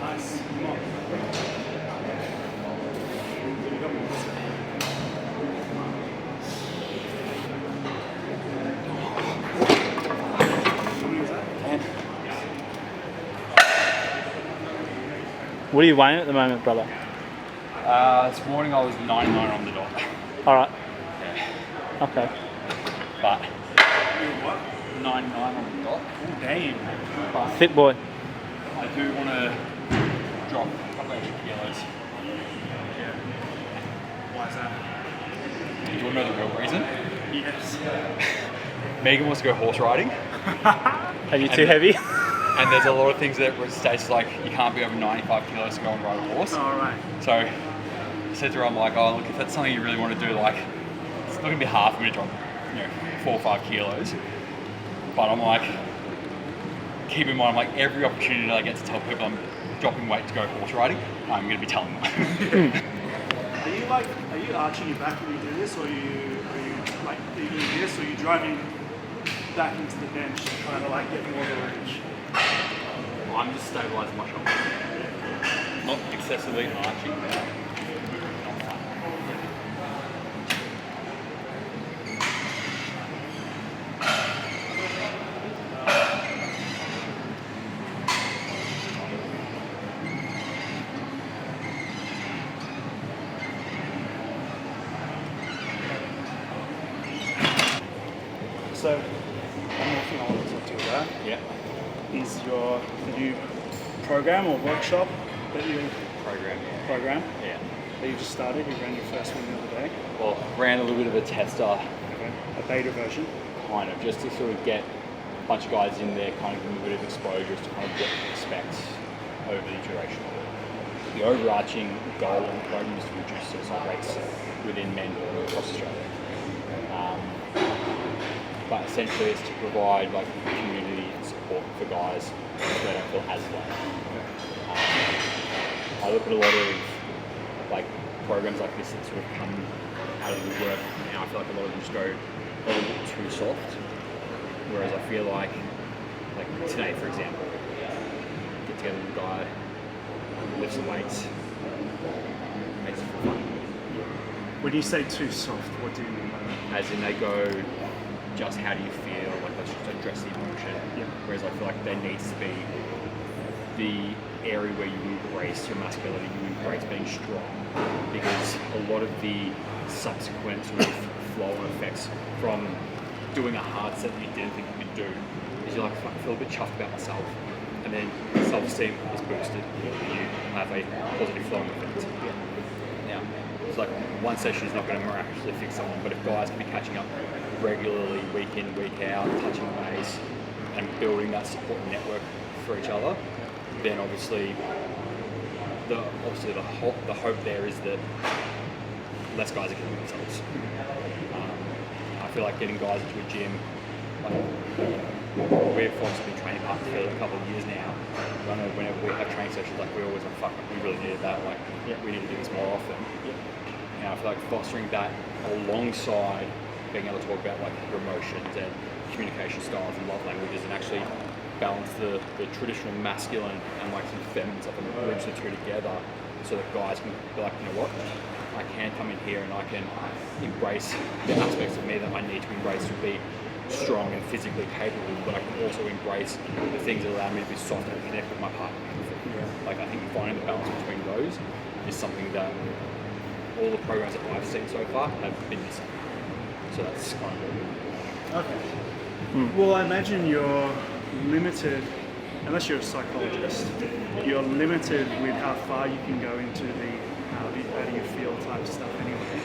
Speaker 2: Nice. Come on.
Speaker 1: What are you weighing at the moment, brother?
Speaker 3: This morning I was 99 on the dot.
Speaker 1: All right.
Speaker 3: Yeah.
Speaker 1: Okay.
Speaker 3: But
Speaker 2: You what?
Speaker 3: 99 on the dot.
Speaker 2: Oh, damn.
Speaker 3: But
Speaker 1: Fit boy.
Speaker 3: I do want to drop a couple extra kilos.
Speaker 2: Yeah. Why is that?
Speaker 3: Do you want to know the real reason?
Speaker 2: Yes.
Speaker 3: Megan wants to go horse riding.
Speaker 1: Are you too heavy?
Speaker 3: And there's a lot of things that states like you can't be over 95 kilos to go and ride a horse.
Speaker 2: All right.
Speaker 3: So I said to her, I'm like, oh look, if that's something you really want to do, like it's not gonna be hard for me to drop, 4 or 5 kilos. But I'm like, keep in mind, I'm like every opportunity that I get to tell people I'm dropping weight to go horse riding, I'm gonna be telling them.
Speaker 2: Are you arching your back when you do this, or are you doing this, or are you driving back into the bench to kind of like get more of a range?
Speaker 3: I'm just stabilising my shoulders. Not excessively arching.
Speaker 2: So one more thing I want to talk to you about
Speaker 3: Yeah.
Speaker 2: is the new program or workshop that you
Speaker 3: Program. Yeah.
Speaker 2: that you just started. You ran your first one the other day.
Speaker 3: Well, ran a little bit of a tester,
Speaker 2: Okay. A beta version.
Speaker 3: kind of, just to sort of get a bunch of guys in there, kind of give them a bit of exposure as to kind of what to expect over the duration of it. The overarching goal of the program is to reduce suicide rates within men across Australia. But essentially it's to provide like community and support for guys so they don't feel as alone. I look at a lot of like programs like this that sort of come out of the woodwork, and I feel like a lot of them just go a little bit too soft. Whereas I feel like today, for example, get together with a guy, lift some weights, makes it feel fun.
Speaker 2: When you say too soft, what do you mean by that?
Speaker 3: As in they go, just how do you feel? Like let's just address the emotion.
Speaker 2: Yeah.
Speaker 3: Whereas I feel like there needs to be the area where you embrace your masculinity, you embrace being strong, because a lot of the subsequent sort of flow-on effects from doing a hard set that you didn't think you could do is you're like, I feel a bit chuffed about myself, and then self-esteem is boosted, and you have a positive flow-on effect. Now, it's like one session is not going to miraculously fix someone, but if guys can be catching up regularly, week in, week out, touching base, and building that support network for each other, then obviously the hope there is that less guys are killing themselves. I feel like getting guys into a gym, like we've obviously been training partners for a couple of years now. I know whenever we have training sessions, like we always like, fuck, we really needed that, like we need to do this more often. And I feel like fostering that alongside being able to talk about like your emotions and communication styles and love languages, and actually balance the traditional masculine and like some feminine stuff and bridge the two together, so that guys can be like, you know what, I can come in here and I can embrace the aspects of me that I need to embrace to be strong and physically capable, but I can also embrace the things that allow me to be soft and connect with my partner. Like I think finding the balance between those is something that all the programs that I've seen so far have been missing. So that's kind of
Speaker 2: Okay. Well, I imagine you're limited, unless you're a psychologist, you're limited with how far you can go into the how do you feel type stuff anyway.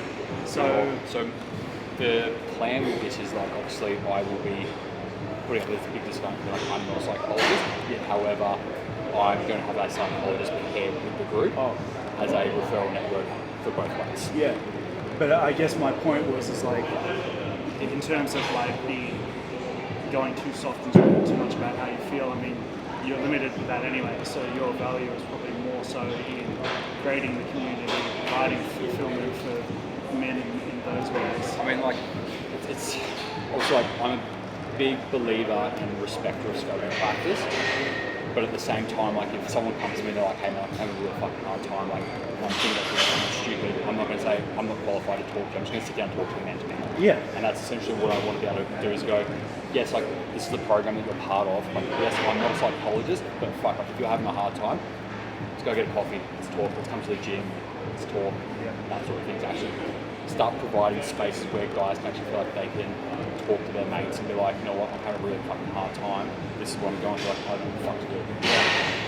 Speaker 3: So the plan with this is like obviously I will be putting up this big disclaimer that I'm not a psychologist. However, I'm going to have a psychologist paired with the group as a referral network for both ways.
Speaker 2: Yeah. But I guess my point was is like in terms of like the going too soft and talking too much about how you feel, I mean, you're limited with that anyway, so your value is probably more so in creating the community, providing fulfillment for men in those ways.
Speaker 3: I mean, like, it's also like, I'm a big believer in respect for scope and practice, but at the same time, like, if someone comes to me and they're like, hey man, I'm having a real fucking hard time, like, I'm thinking that's really stupid, I'm not going to say, I'm not qualified to talk to you, I'm just going to sit down and talk to a man to man.
Speaker 2: Yeah.
Speaker 3: And that's essentially what I want to be able to do is go, yes, like, this is the program that you're part of, like, yes, I'm not a psychologist, but fuck, like, if you're having a hard time, let's go get a coffee, let's talk, let's come to the gym, let's talk, that sort of things. Actually start providing spaces where guys can actually feel like they can talk to their mates and be like, you know what, I'm having a really fucking hard time, this is what I'm going through, like, I don't know what the fuck to do.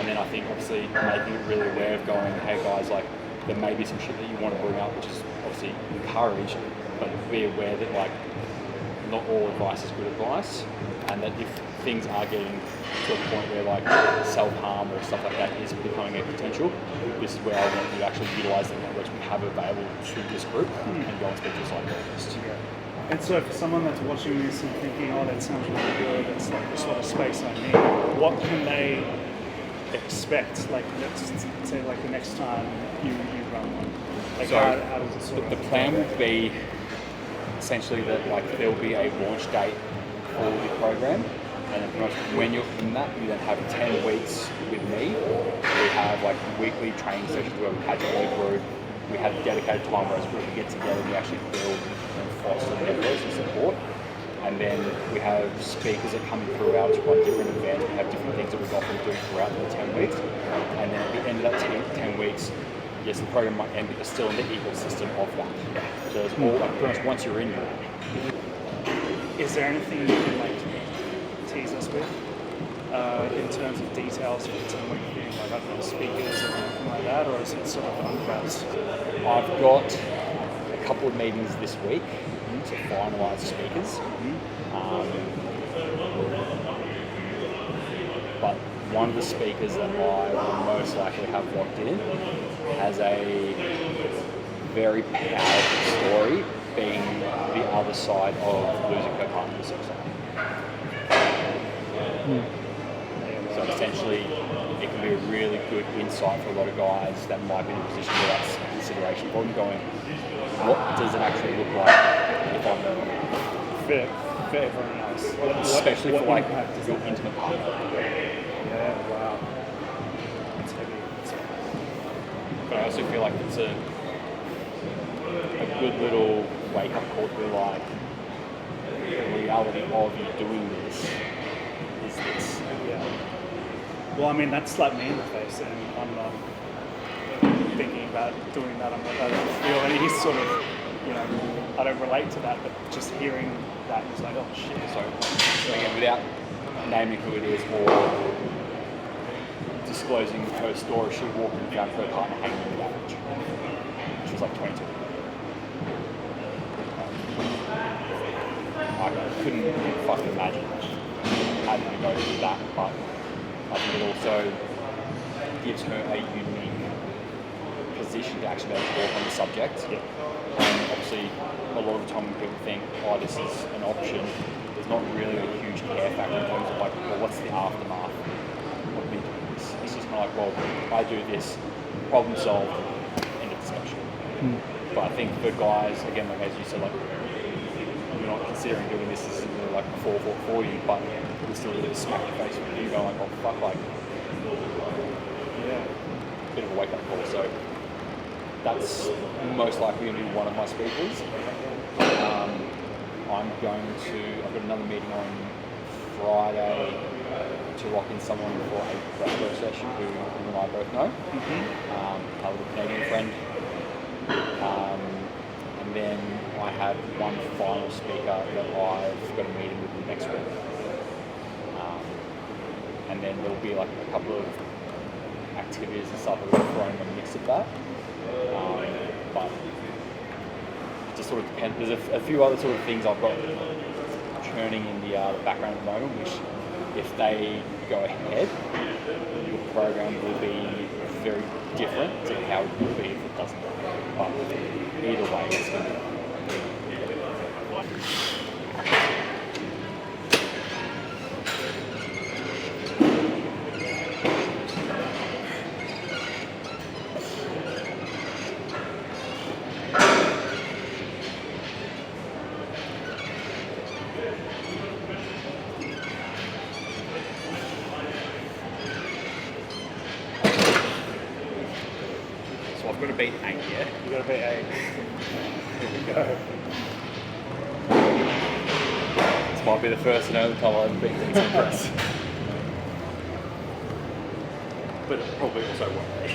Speaker 3: And then I think obviously making it really aware of going, hey guys, like, there may be some shit that you want to bring up, which is obviously encouraged, but be aware that like not all advice is good advice, and that if things are getting to a point where like self-harm or stuff like that is becoming a potential, this is where I want you to actually utilise the networks we have available to this group and go and speak to a psychologist.
Speaker 2: And so for someone that's watching this and thinking, oh, that sounds really good, that's like the sort of space I need, what can they expect? Like, let's say like the next time you run one. Like,
Speaker 3: so
Speaker 2: how does it sort of...
Speaker 3: The plan will be essentially that like there will be a launch date for the program, and then pretty much when you're in that, you then have 10 weeks with me. We have like weekly training sessions where we catch up with a group. We have dedicated time where as a group we get together and we actually build and foster networks and support. And then we have speakers that come throughout to run different events. We have different things that we often do throughout the 10 weeks. And then at the end of that 10 weeks, yes, the program might end, but you're still in the ecosystem of that. So it's all like pretty much once you're in there,
Speaker 2: Is there anything you can like tease us with in terms of details for the team? What you're doing, like I don't know, speakers or anything like that, or is it sort of unwrapped?
Speaker 3: I've got a couple of meetings this week to finalise speakers. But one of the speakers that I will most likely have locked in has a very powerful story, being the other side of losing her partner to suicide. So essentially, it can be a really good insight for a lot of guys that might be in a position where that's a consideration for them, going, what does it actually look like if I'm
Speaker 2: For everyone else.
Speaker 3: especially for like
Speaker 2: impact does
Speaker 3: your
Speaker 2: that have?
Speaker 3: intimate partner.
Speaker 2: Yeah, wow. That's heavy.
Speaker 3: But I also feel like it's a good little wake-up call to be like, the reality of you doing this is this.
Speaker 2: Yeah. Well, I mean, that slapped me in the face, and I'm not thinking about doing that. I'm like, I don't feel any sort of, you know, I don't relate to that, but just hearing that was like, oh shit.
Speaker 3: So again, without naming who it is or disclosing her story, she walked in and found her partner hanging in the garage. She was like 22. I couldn't fucking imagine having to go through that, but I think it also gives her a unique position to actually be able to talk on the subject. And obviously, a lot of the time when people think, oh, this is an option, there's not really a huge care factor in terms of like, well, what's the aftermath of me doing this? It's just kind of like, well, I do this, problem solved, end of discussion. But I think for guys, again, like as you said, like, you're not considering doing this as really like a forethought for you, but we still really smack your face when you go like, oh fuck, like,
Speaker 2: Yeah.
Speaker 3: bit of a wake up call. So that's most likely going to be one of my speakers. I've got another meeting on Friday to lock in someone for a breathwork session who you and I both know. A little Canadian friend. And then I have one final speaker that I've got a meeting with next week. And then there'll be like a couple of activities and stuff that we're throwing in the mix of that. But it just sort of depends. There's a few other sort of things I've got churning in the background at the moment, which if they go ahead, your program will be very different to how it would be if it doesn't. But either way, it's going to be. So I've got to beat 8, yeah?
Speaker 2: You got to be 8. Here we go.
Speaker 3: This might be the first and only time I've ever beaten these in press. But it probably also won't be.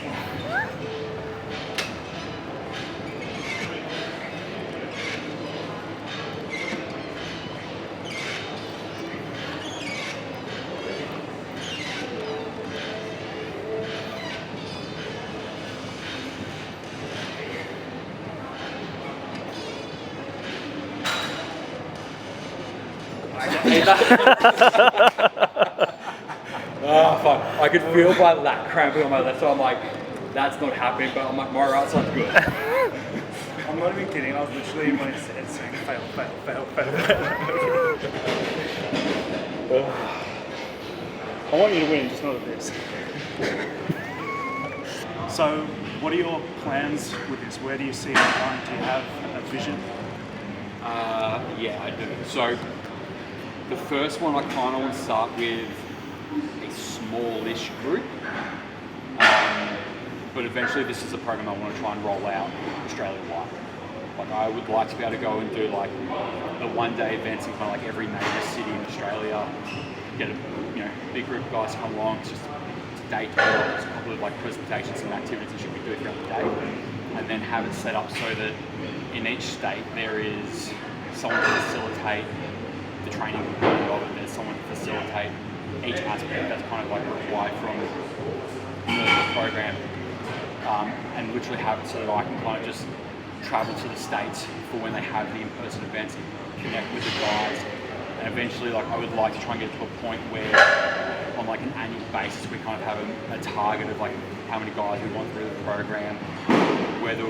Speaker 3: Oh, fuck. I could feel by that cramping on my left side. I'm like, that's not happening, but I'm like, my right side's good.
Speaker 2: I'm not even kidding. I was literally in my head saying fail. I want you to win, just not at this. So, what are your plans with this? Where do you see it going? Do you have a vision?
Speaker 3: Yeah, I do. So, the first one I kind of want to start with a smallish group. But eventually this is a program I want to try and roll out Australia-wide. Like I would like to be able to go and do like the one-day events in kind of like every major city in Australia. Get a big group of guys to come along. It's just a day tour, just a couple of like presentations and activities that should we do throughout the day, and then have it set up so that in each state there is someone to facilitate the training component of it, there's someone to facilitate each aspect that's kind of like required from the program, and literally have it so that I can kind of just travel to the States for when they have the in-person events, connect with the guys, and eventually like I would like to try and get to a point where on like an annual basis we kind of have a target of like how many guys we want through the program, whether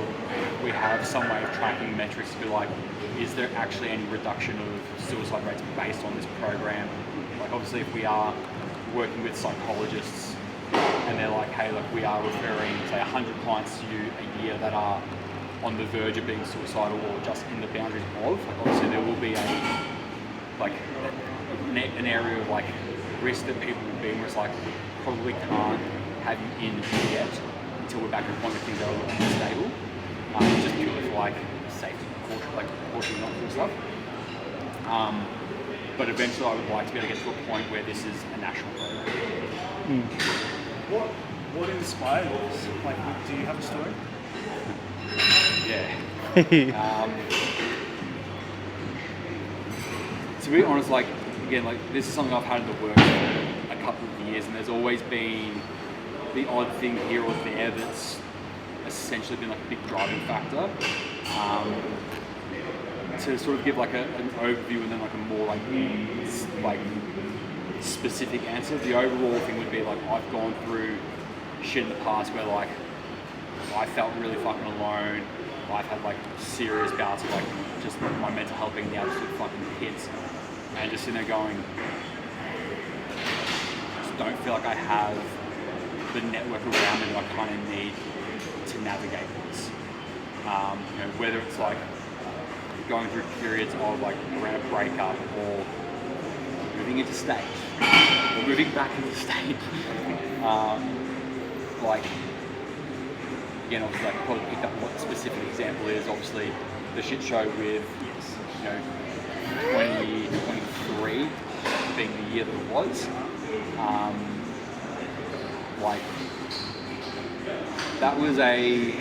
Speaker 3: we have some way of tracking metrics to be like, is there actually any reduction of suicide rates based on this program? Like obviously if we are working with psychologists and they're like, hey look, we are referring say 100 clients to you a year that are on the verge of being suicidal or just in the boundaries of, like obviously there will be an area of like risk that people will be in where it's like we probably can't have you in yet until we're back at a point where things are a little more stable, just purely for like safety precaution not for stuff. But eventually I would like to be able to get to a point where this is a national program.
Speaker 2: What inspired this? Like, do you have a story?
Speaker 3: Yeah. To be honest, like again, like this is something I've had in the works for a couple of years, and there's always been the odd thing here or there that's essentially been like a big driving factor. To sort of give like an overview and then like a more like specific answer. The overall thing would be like I've gone through shit in the past where like I felt really fucking alone. I've had like serious bouts of like just my mental health being the absolute fucking pits, and just sitting there going, just don't feel like I have the network around me that I kind of need to navigate this. You know, whether it's like going through periods of like around a breakup or moving into state or moving back into state. Like again, obviously, I probably picked up what the specific example is. Obviously, the shit show with, you know, 2023 being the year that it was. Like, that was a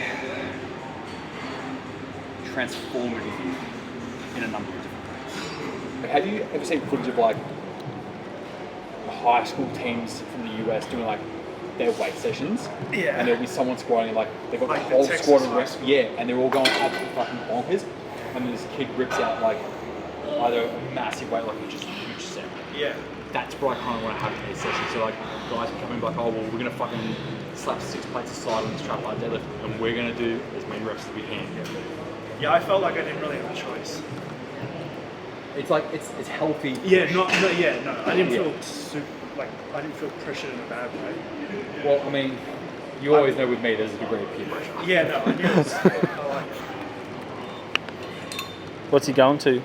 Speaker 3: transformative year in a number of different ways. Have you ever seen footage of like high school teams from the US doing like their weight sessions?
Speaker 2: Yeah.
Speaker 3: And there'll be someone squatting like they've got
Speaker 2: like
Speaker 3: the whole
Speaker 2: the
Speaker 3: squad
Speaker 2: Texas
Speaker 3: of rest, yeah, and they're all going absolutely fucking bonkers. And then this kid rips out like either a massive weight, like just a huge set.
Speaker 2: Yeah.
Speaker 3: That's what I kind of want to have in these sessions. So like guys can come in like, oh well, we're gonna fucking slap 6 plates aside on this trap bar deadlift, and we're gonna do as many reps as we can.
Speaker 2: Yeah, I felt like I didn't really have a choice.
Speaker 3: It's like it's healthy.
Speaker 2: Yeah, no, I didn't feel I didn't feel pressured in a bad way.
Speaker 3: Well, I mean, you always know with me there's a degree of peer pressure.
Speaker 2: Yeah, no, I knew it was, I like it.
Speaker 1: What's he going to?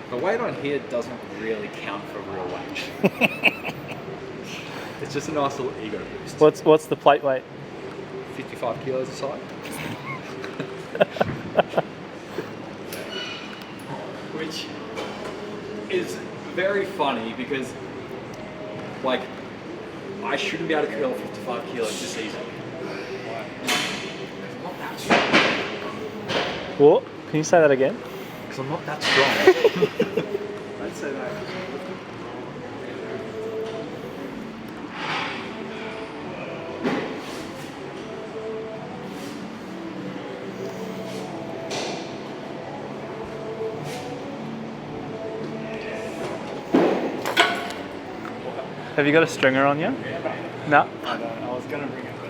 Speaker 3: The weight on here doesn't really count for real weight. It's just a nice little ego boost.
Speaker 1: What's the plate weight?
Speaker 3: 55 kilos aside. Which is very funny because, like, I shouldn't be able to curl 55 kilos this season. I'm not that strong.
Speaker 1: What? Can you say that again?
Speaker 3: Because I'm not that strong.
Speaker 2: I'd say that.
Speaker 1: Have you got a stringer on you? No?
Speaker 2: I don't know, I was gonna bring it, but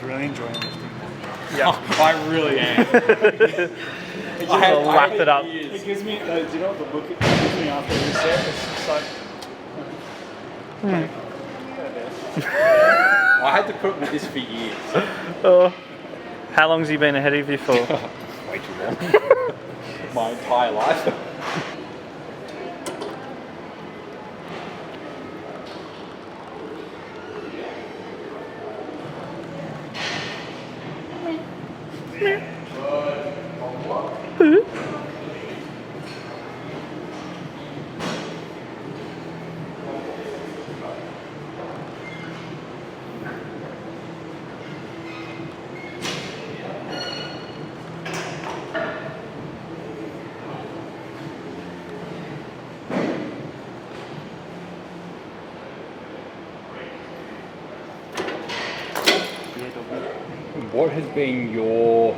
Speaker 2: really enjoying lifting.
Speaker 1: Yeah.
Speaker 3: I really am.
Speaker 1: I'll wrap it up.
Speaker 2: It gives me, do you know what the look it gives me after every set? It's just like,
Speaker 3: I had to put up with this for years.
Speaker 1: Oh, how long's he been ahead of you for?
Speaker 3: Way too long. My entire life. What has been your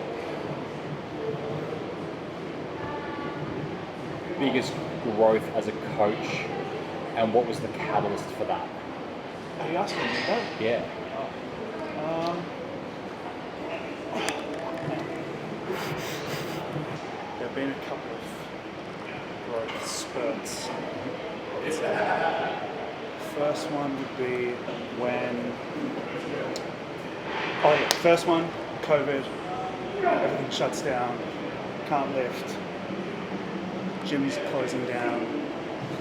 Speaker 3: biggest growth as a coach, and what was the catalyst for that?
Speaker 2: Are you asking me that?
Speaker 3: Yeah.
Speaker 2: There have been a couple of growth spurts. First one would be when, first one, COVID, everything shuts down, can't lift, gyms closing down,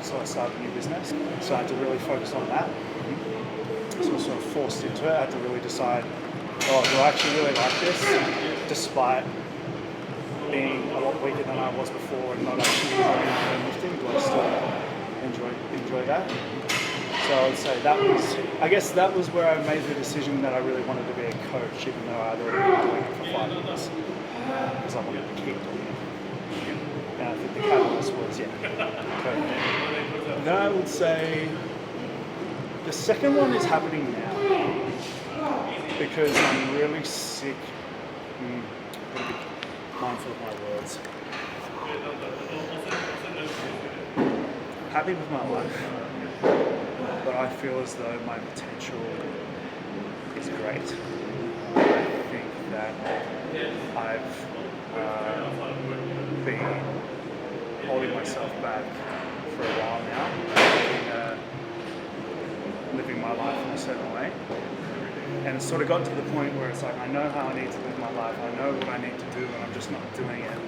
Speaker 2: so I started a new business. So I had to really focus on that. So I was sort of forced into it. I had to really decide, do I actually really like this, despite being a lot weaker than I was before and not actually enjoying lifting? Do I still enjoy that? So I would say that was where I made the decision that I really wanted to be a coach, even though I'd already been doing it for 5 years, because I wanted to keep doing it. And I think the catalyst was, COVID. Then I would say the second one is happening now, because I'm really sick. Gotta be mindful of my words. Happy with my life, but I feel as though my potential is great. I think that I've been holding myself back for a while now, living my life in a certain way. And it's sort of got to the point where it's like, I know how I need to live my life, I know what I need to do, and I'm just not doing it.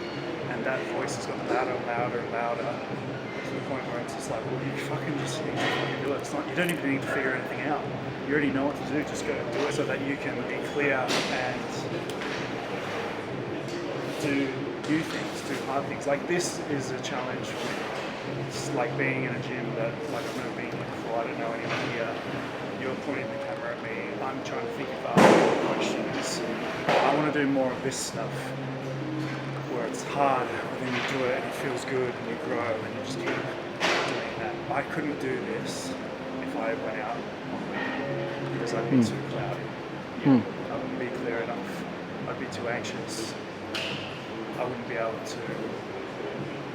Speaker 2: And that voice has gotten louder and louder and louder, to the point where it's just like, well, you fucking just need to fucking do it. It's not, you don't even need to figure anything out. You already know what to do, just go and do it, so that you can be clear and do new things, do hard things. Like, this is a challenge for me. It's like being in a gym that, like, I've never been here before, I don't know anyone here. You're pointing the camera at me, I'm trying to think of questions. I want to do more of this stuff, where it's hard, but then you do it and it feels good and you grow and you just keep doing that. I couldn't do this if I went out because I'd be too cloudy. I wouldn't be clear enough. I'd be too anxious. I wouldn't be able to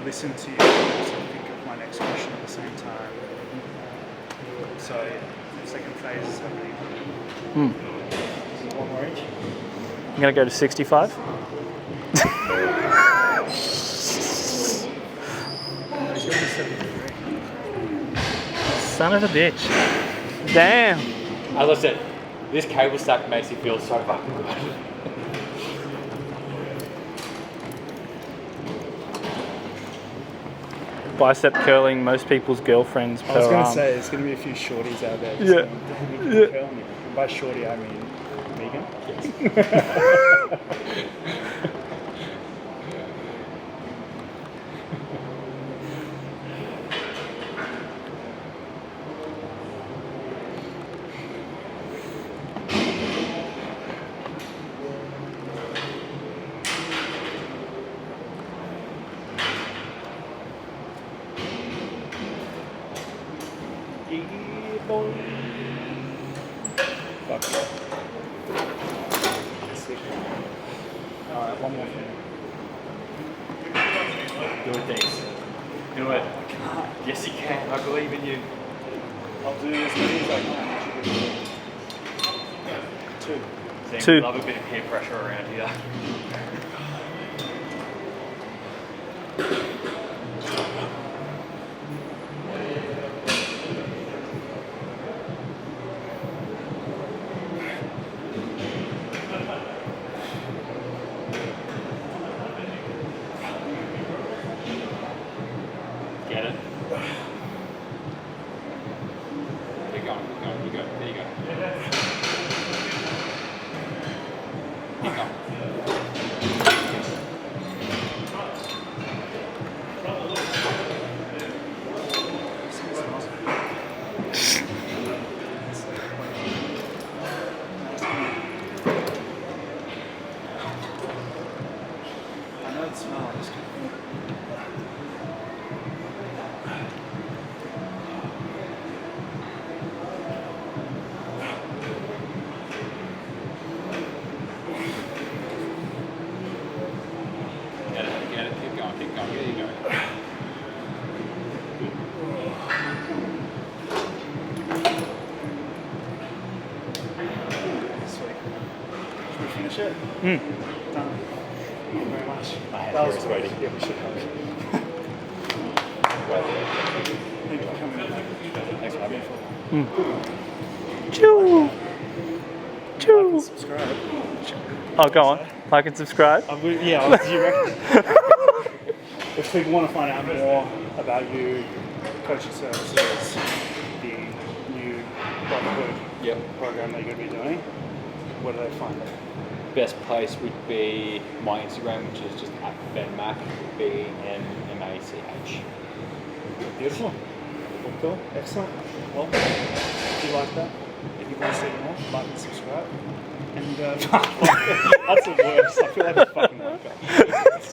Speaker 2: listen to you and think of my next question at the same time. So the second phase is happening. One more each.
Speaker 1: I'm going to go to 65. Son of a bitch. Damn.
Speaker 3: As I said, this cable stack makes you feel so fucking good.
Speaker 1: Bicep curling most people's girlfriends per
Speaker 2: I was going to
Speaker 1: arm.
Speaker 2: say, there's going to be a few shorties out there.
Speaker 1: Yeah.
Speaker 2: Curling you. And by shorty, I mean vegan. Fuck yeah. Sick. Alright, one more thing.
Speaker 3: Do it, Deeks. Do it. Yes, you can. I believe in you.
Speaker 2: I'll do as many as I can. Two.
Speaker 3: We love a bit of peer pressure around here. Get it? Keep going, keep going, keep going. There you go. Keep going.
Speaker 2: Oh, that's good.
Speaker 3: Get it, keep going, there you go.
Speaker 2: Sweet. Should we finish it?
Speaker 1: Mm.
Speaker 2: Done. Thank you very much.
Speaker 5: That was waiting.
Speaker 2: Yeah, we should have. Thank you for coming in.
Speaker 5: Thanks for having me.
Speaker 1: Choo.
Speaker 2: Like
Speaker 1: Choo.
Speaker 2: and subscribe.
Speaker 1: Oh, go on. Like and subscribe.
Speaker 2: Do you reckon? If people want to find out more about you, coaching services, the new Brotherhood Program that you're going to be doing, where do they find it?
Speaker 3: Best place would be my Instagram, which is just at Ben Mach, BNMACH.
Speaker 2: Beautiful. Cool. Excellent. Well, if you like that, if you want to see more, like and subscribe. And that's the worst. I feel like a fucking workout.